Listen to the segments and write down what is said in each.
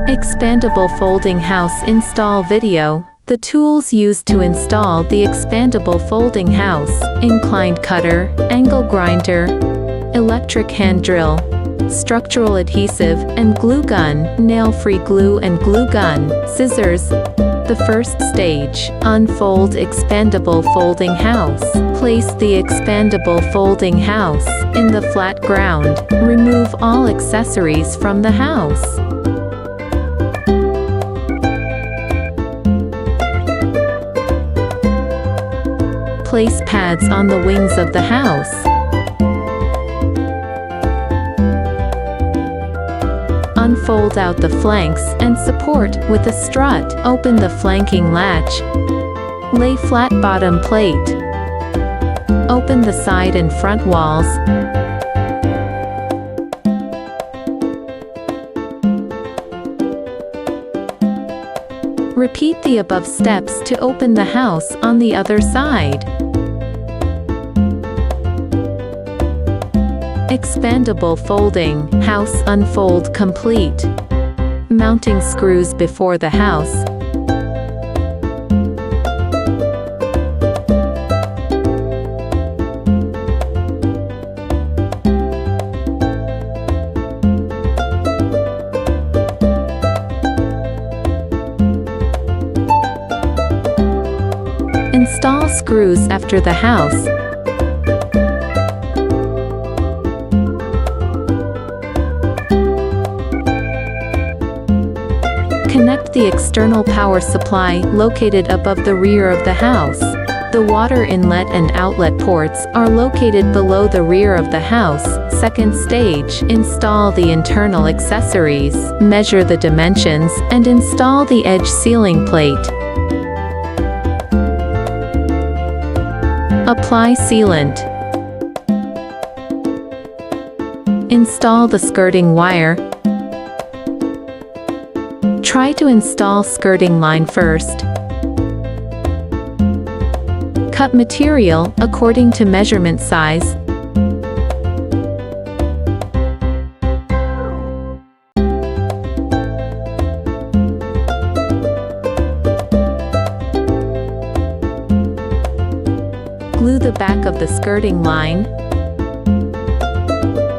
Expandable folding house install video. The tools used to install the expandable folding house: inclined cutter, angle grinder, electric hand drill, structural adhesive and glue gun, nail-free glue and glue gun, scissors. The first stage: unfold expandable folding house. Place the expandable folding house in the flat ground. Remove all accessories from the house. Place pads on the wings of the house. Unfold out the flanks and support with a strut. Open the flanking latch. Lay flat bottom plate. Open the side and front walls. Repeat the above steps to open the house on the other side. Expandable folding house unfold complete. Mounting screws before the house. Install screws after the house. Connect the external power supply located above the rear of the house. The water inlet and outlet ports are located below the rear of the house. Second stage: install the internal accessories. Measure the dimensions and install the edge sealing plate. Apply sealant. Install the skirting wire. Try to install skirting line first. Cut material according to measurement size. Glue the back of the skirting line.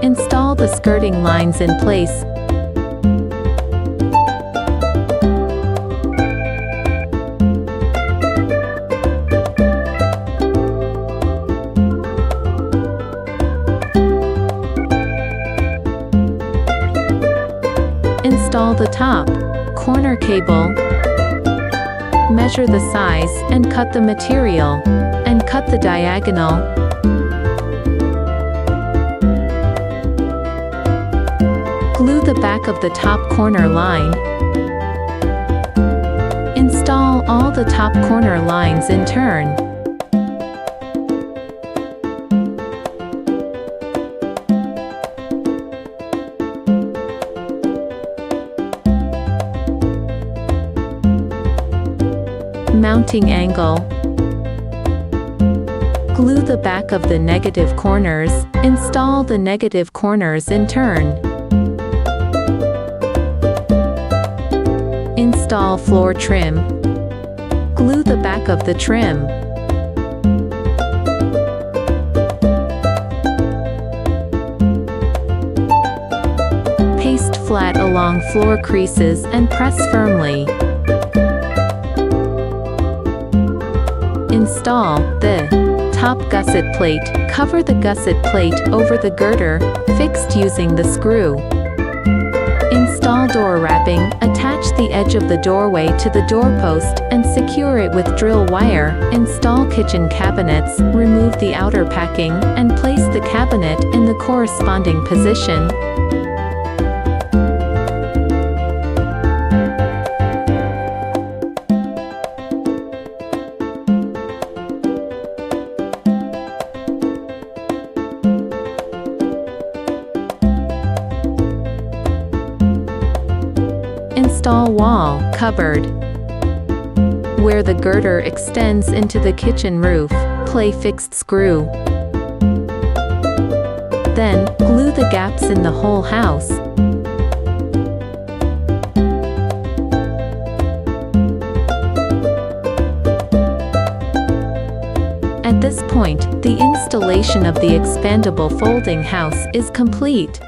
Install the skirting lines in place. Install the top corner cable. Measure the size and cut the material, and cut the diagonal. Glue the back of the top corner line. Install all the top corner lines in turn. Mounting angle. Glue the back of the negative corners. Install the negative corners in turn. Install floor trim. Glue the back of the trim. Paste flat along floor creases and press firmly. Install the top gusset plate. Cover the gusset plate over the girder, fixed using the screw. Install door wrapping. Attach the edge of the doorway to the doorpost and secure it with drill wire. Install kitchen cabinets. Remove the outer packing and place the cabinet in the corresponding position. Install wall cupboard. Where the girder extends into the kitchen roof, play fixed screw. Then, glue the gaps in the whole house. At this point, the installation of the expandable folding house is complete.